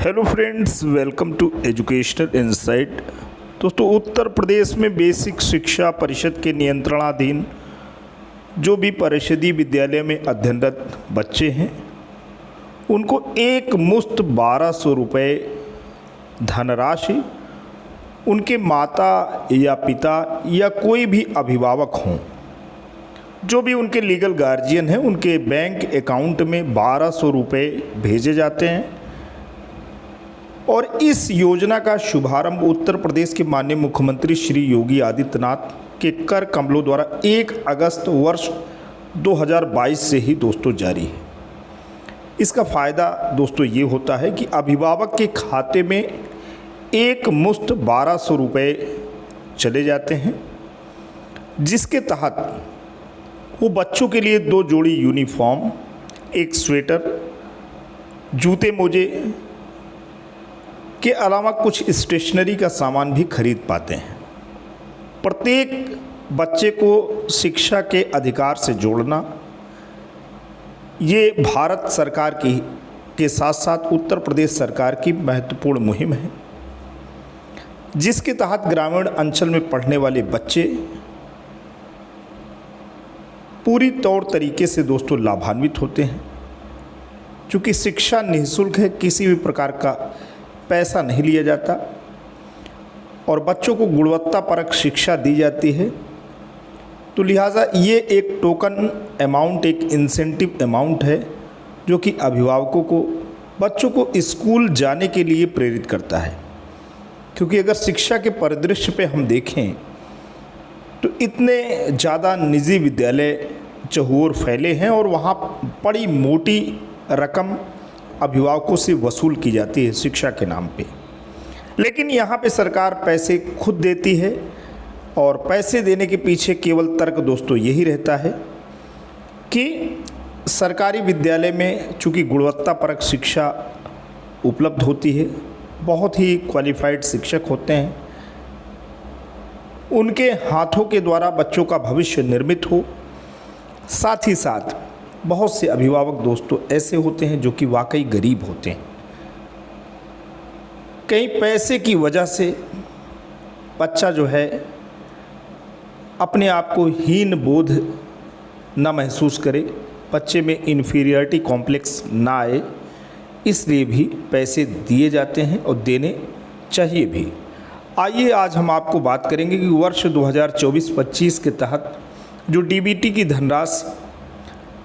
Hello friends, welcome to educational insight. दोस्तों, उत्तर प्रदेश में basic शिक्षा परिषद के नियंत्रणाधीन जो भी परिषदीय विद्यालय में अध्ययनरत बच्चे हैं उनको एक मुश्त 1200 रुपये धनराशि उनके माता या पिता या कोई भी अभिभावक हों, जो भी उनके लीगल गार्जियन हैं, उनके बैंक अकाउंट में 1200 रुपये भेजे जाते हैं। और इस योजना का शुभारंभ उत्तर प्रदेश के माननीय मुख्यमंत्री श्री योगी आदित्यनाथ के कर कमलों द्वारा 1 अगस्त वर्ष 2022 से ही दोस्तों जारी है। इसका फ़ायदा दोस्तों ये होता है कि अभिभावक के खाते में एक मुश्त 1200 रुपये चले जाते हैं, जिसके तहत वो बच्चों के लिए 2 जोड़ी यूनिफॉर्म, एक स्वेटर, जूते मोजे के अलावा कुछ स्टेशनरी का सामान भी खरीद पाते हैं। प्रत्येक बच्चे को शिक्षा के अधिकार से जोड़ना ये भारत सरकार के साथ साथ उत्तर प्रदेश सरकार की महत्वपूर्ण मुहिम है, जिसके तहत ग्रामीण अंचल में पढ़ने वाले बच्चे पूरी तौर तरीके से दोस्तों लाभान्वित होते हैं। चूँकि शिक्षा निःशुल्क है, किसी भी प्रकार का पैसा नहीं लिया जाता और बच्चों को गुणवत्तापरक शिक्षा दी जाती है, तो लिहाजा ये एक टोकन अमाउंट, एक इंसेंटिव अमाउंट है जो कि अभिभावकों को बच्चों को स्कूल जाने के लिए प्रेरित करता है। क्योंकि अगर शिक्षा के परिदृश्य पे हम देखें तो इतने ज़्यादा निजी विद्यालय चहुओर फैले हैं और वहाँ बड़ी मोटी रकम अभिभावकों से वसूल की जाती है शिक्षा के नाम पे। लेकिन यहाँ पे सरकार पैसे खुद देती है और पैसे देने के पीछे केवल तर्क दोस्तों यही रहता है कि सरकारी विद्यालय में चूँकि गुणवत्तापरक शिक्षा उपलब्ध होती है, बहुत ही क्वालिफाइड शिक्षक होते हैं, उनके हाथों के द्वारा बच्चों का भविष्य निर्मित हो। साथ ही साथ बहुत से अभिभावक दोस्तों ऐसे होते हैं जो कि वाकई गरीब होते हैं। कई पैसे की वजह से बच्चा जो है अपने आप को हीन बोध न महसूस करे, बच्चे में इन्फीरियरिटी कॉम्प्लेक्स ना आए, इसलिए भी पैसे दिए जाते हैं और देने चाहिए भी। आइए आज हम आपको बात करेंगे कि वर्ष 2024-25 के तहत जो डीबीटी की धनराशि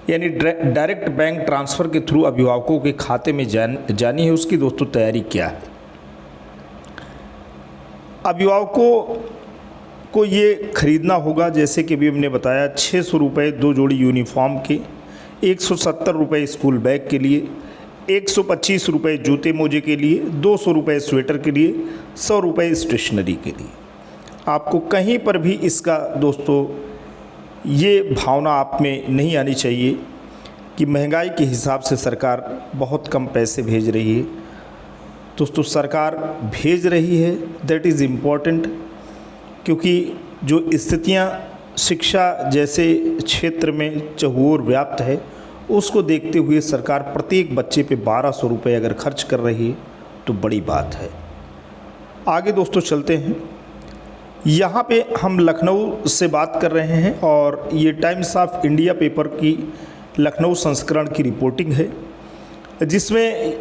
यानी डायरेक्ट बैंक ट्रांसफ़र के थ्रू अभिभावकों के खाते में जानी है, उसकी दोस्तों तैयारी क्या है। अभिभावकों को ये खरीदना होगा, जैसे कि अभी हमने बताया, 600 रुपये 2 जोड़ी यूनिफॉर्म के, 170 रुपये स्कूल बैग के लिए, 125 रुपये जूते मोजे के लिए, 200 रुपये स्वेटर के लिए, 100 रुपये स्टेशनरी के लिए। आपको कहीं पर भी इसका दोस्तों ये भावना आप में नहीं आनी चाहिए कि महंगाई के हिसाब से सरकार बहुत कम पैसे भेज रही है। दोस्तों, सरकार भेज रही है, दैट इज़ इम्पॉर्टेंट, क्योंकि जो स्थितियां शिक्षा जैसे क्षेत्र में चहुओर व्याप्त है, उसको देखते हुए सरकार प्रत्येक बच्चे पे 1200 रुपये अगर खर्च कर रही है तो बड़ी बात है। आगे दोस्तों चलते हैं। यहाँ पे हम लखनऊ से बात कर रहे हैं और ये टाइम्स ऑफ इंडिया पेपर की लखनऊ संस्करण की रिपोर्टिंग है, जिसमें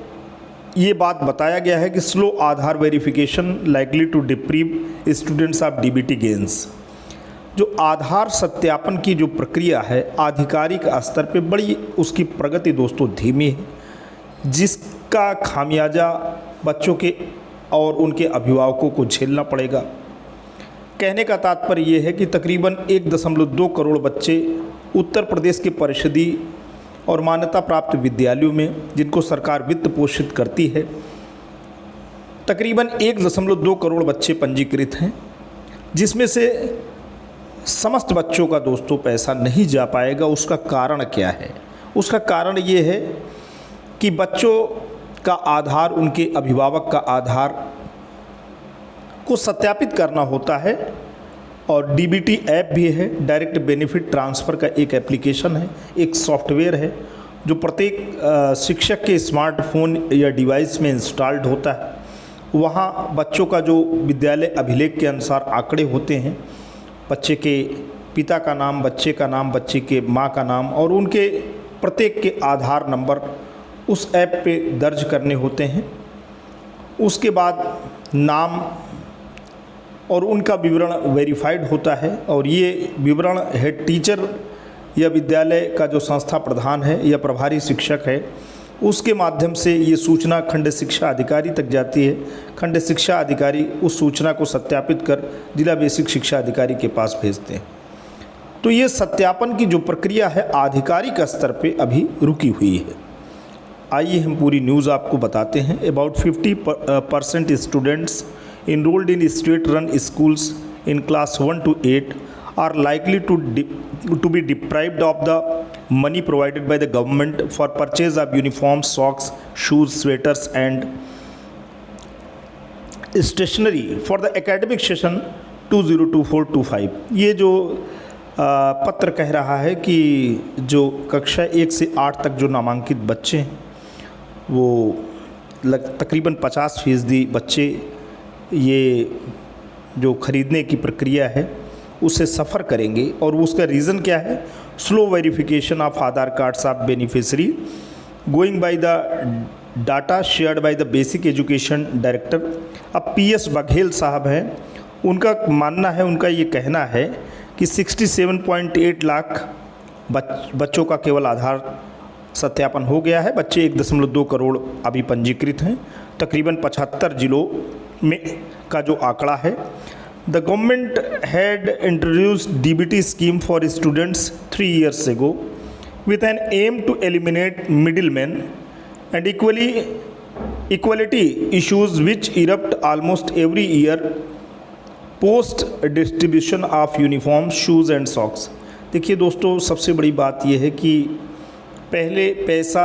ये बात बताया गया है कि slow Aadhaar verification likely to deprive students of DBT gains. जो आधार सत्यापन की जो प्रक्रिया है आधिकारिक स्तर पे बड़ी उसकी प्रगति दोस्तों धीमी है, जिसका खामियाजा बच्चों के और उनके अभिभावकों को झेलना पड़ेगा। कहने का तात्पर्य ये है कि तकरीबन 1.2 करोड़ बच्चे उत्तर प्रदेश के परिषदीय और मान्यता प्राप्त विद्यालयों में, जिनको सरकार वित्त पोषित करती है, तकरीबन 1.2 करोड़ बच्चे पंजीकृत हैं, जिसमें से समस्त बच्चों का दोस्तों पैसा नहीं जा पाएगा। उसका कारण क्या है? उसका कारण ये है कि बच्चों का आधार, उनके अभिभावक का आधार को सत्यापित करना होता है और डीबीटी ऐप भी है, डायरेक्ट बेनिफिट ट्रांसफ़र का एक एप्लीकेशन है, एक सॉफ्टवेयर है, जो प्रत्येक शिक्षक के स्मार्टफोन या डिवाइस में इंस्टॉल्ड होता है, वहाँ बच्चों का जो विद्यालय अभिलेख के अनुसार आंकड़े होते हैं, बच्चे के पिता का नाम, बच्चे का नाम, बच्चे के माँ का नाम और उनके प्रत्येक के आधार नंबर उस ऐप पे दर्ज करने होते हैं। उसके बाद नाम और उनका विवरण वेरीफाइड होता है और ये विवरण हेड टीचर या विद्यालय का जो संस्था प्रधान है या प्रभारी शिक्षक है उसके माध्यम से ये सूचना खंड शिक्षा अधिकारी तक जाती है। खंड शिक्षा अधिकारी उस सूचना को सत्यापित कर जिला बेसिक शिक्षा अधिकारी के पास भेजते हैं। तो ये सत्यापन की जो प्रक्रिया है आधिकारिक स्तर पे अभी रुकी हुई है। आइए हम पूरी न्यूज़ आपको बताते हैं। About 50% students enrolled in state-run schools in class 1 to 8 are likely to be deprived of the money provided by the government for purchase of uniforms, socks, shoes, sweaters and stationery for the academic session 2024-25। ये जो पत्र कह रहा है कि जो कक्षा 1 से 8 तक जो नामांकित बच्चे हैं वो तकरीबन 50% बच्चे ये जो ख़रीदने की प्रक्रिया है उससे सफ़र करेंगे। और उसका रीज़न क्या है? Slow verification of Aadhaar cards of beneficiary going by the data shared by the basic education director. अब PS बघेल साहब हैं, उनका मानना है, उनका ये कहना है कि 67.8 लाख बच्चों का केवल आधार सत्यापन हो गया है। बच्चे 1.2 करोड़ अभी पंजीकृत हैं, तकरीबन 75 जिलों में का जो आंकड़ा है। The government had introduced DBT scheme for students 3 years ago with an aim to eliminate middlemen and equality issues which erupt almost every year post distribution of uniforms, shoes and socks। देखिए दोस्तों, सबसे बड़ी बात यह है कि पहले पैसा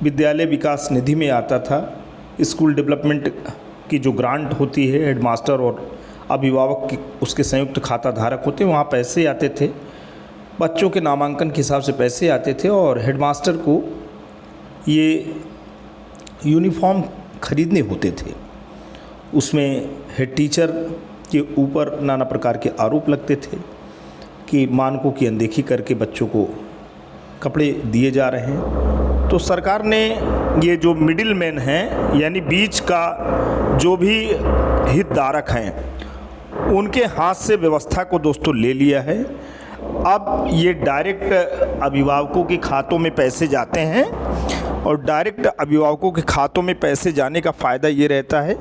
विद्यालय विकास निधि में आता था। स्कूल डेवलपमेंट की जो ग्रांट होती है, हेडमास्टर और अभिभावक की उसके संयुक्त खाता धारक होते हैं, वहाँ पैसे आते थे, बच्चों के नामांकन के हिसाब से पैसे आते थे और हेडमास्टर को ये यूनिफॉर्म खरीदने होते थे। उसमें हेड टीचर के ऊपर नाना प्रकार के आरोप लगते थे कि मानकों की अनदेखी करके बच्चों को कपड़े दिए जा रहे हैं। तो सरकार ने ये जो मिडिल मैन हैं यानी बीच का जो भी हितधारक हैं उनके हाथ से व्यवस्था को दोस्तों ले लिया है। अब ये डायरेक्ट अभिभावकों के खातों में पैसे जाते हैं और डायरेक्ट अभिभावकों के खातों में पैसे जाने का फ़ायदा ये रहता है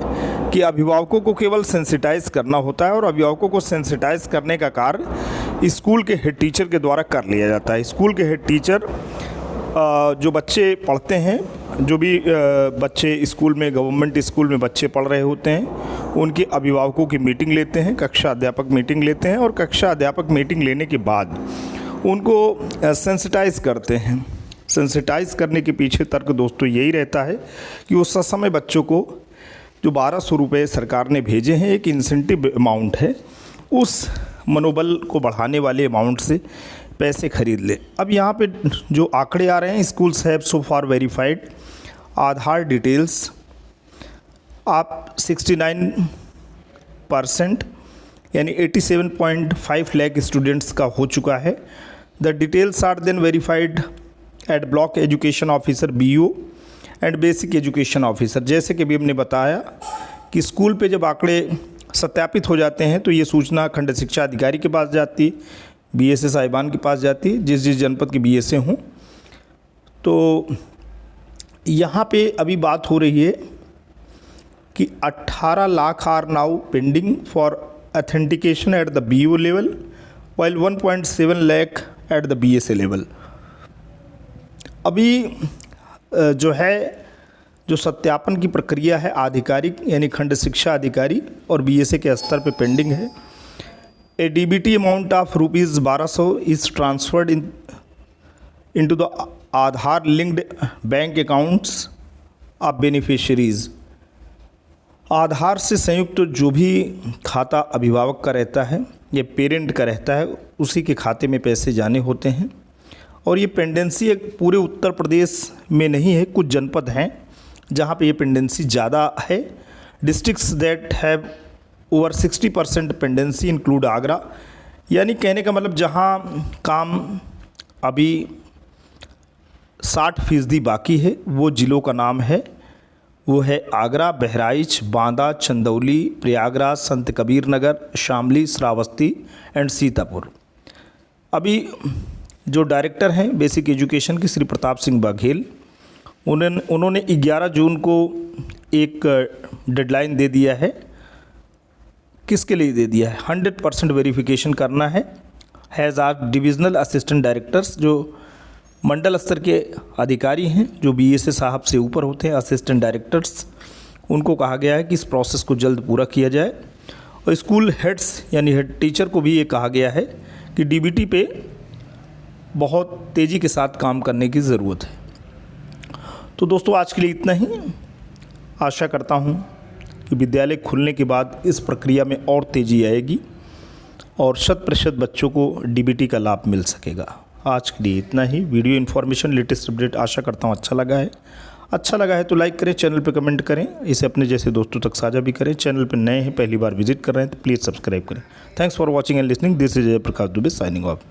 कि अभिभावकों को केवल सेंसिटाइज करना होता है और अभिभावकों को सेंसिटाइज करने का कार्य स्कूल के हेड टीचर के द्वारा कर लिया जाता है। स्कूल के हेड टीचर जो बच्चे पढ़ते हैं, जो भी बच्चे स्कूल में, गवर्नमेंट स्कूल में बच्चे पढ़ रहे होते हैं, उनके अभिभावकों की मीटिंग लेते हैं, कक्षा अध्यापक मीटिंग लेते हैं और कक्षा अध्यापक मीटिंग लेने के बाद उनको सेंसिटाइज करते हैं। सेंसिटाइज करने के पीछे तर्क दोस्तों यही रहता है कि उस समय बच्चों को जो 1200 रुपये सरकार ने भेजे हैं, एक इंसेंटिव अमाउंट है, उस मनोबल को बढ़ाने वाले अमाउंट से पैसे खरीद ले। अब यहाँ पे जो आंकड़े आ रहे हैं, schools have so far verified Aadhaar details आप 69% यानी 87.5 लाख स्टूडेंट्स का हो चुका है। The details are then verified at block education officer BO and basic education officer. जैसे कि अभी हमने बताया कि स्कूल पे जब आंकड़े सत्यापित हो जाते हैं तो ये सूचना खंड शिक्षा अधिकारी के पास जाती है, BSA साहिबान के पास जाती है, जिस जनपद के BSA हों। तो यहाँ पे अभी बात हो रही है कि 18 lakh are now pending for authentication at the BO level while 1.7 lakh at the BSA level. अभी जो सत्यापन की प्रक्रिया है आधिकारिक यानी खंड शिक्षा अधिकारी और BSA के स्तर पे पेंडिंग है। A DBT amount of ₹1200 is transferred into the Aadhaar linked bank accounts of beneficiaries. Aadhaar से संयुक्त जो भी खाता अभिभावक का रहता है या पेरेंट का रहता है, उसी के खाते में पैसे जाने होते हैं और ये पेंडेंसी एक पूरे उत्तर प्रदेश में नहीं है, कुछ जनपद हैं जहाँ पे ये पेंडेंसी ज़्यादा है। Districts that have over 60% pendency include Agra, यानी कहने का मतलब जहाँ काम अभी 60% बाकी है वो ज़िलों का नाम है, वो है आगरा, बहराइच, बांदा, चंदौली, प्रयागराज, संत कबीर नगर, शामली, श्रावस्ती एंड सीतापुर। अभी जो डायरेक्टर हैं बेसिक एजुकेशन के श्री प्रताप सिंह बघेल, उन्होंने 11 जून को एक डेडलाइन दे दिया है। किसके लिए दे दिया है? 100% वेरिफिकेशन करना है। Has are divisional assistant directors, जो मंडल स्तर के अधिकारी हैं, जो BSA साहब से ऊपर होते हैं, असिस्टेंट डायरेक्टर्स, उनको कहा गया है कि इस प्रोसेस को जल्द पूरा किया जाए। और स्कूल हेड्स यानी हेड टीचर को भी ये कहा गया है कि DBT पे बहुत तेज़ी के साथ काम करने की ज़रूरत है। तो दोस्तों आज के लिए इतना ही। आशा करता हूँ कि विद्यालय खुलने के बाद इस प्रक्रिया में और तेज़ी आएगी और 100% बच्चों को DBT का लाभ मिल सकेगा। आज के लिए इतना ही। वीडियो इन्फॉर्मेशन लेटेस्ट अपडेट आशा करता हूँ अच्छा लगा है तो लाइक करें, चैनल पे कमेंट करें, इसे अपने जैसे दोस्तों तक साझा भी करें। चैनल पे नए हैं, पहली बार विजिट कर रहे हैं तो प्लीज़ सब्सक्राइब करें। Thanks for watching and listening. This is Jayprakash Dubey signing of.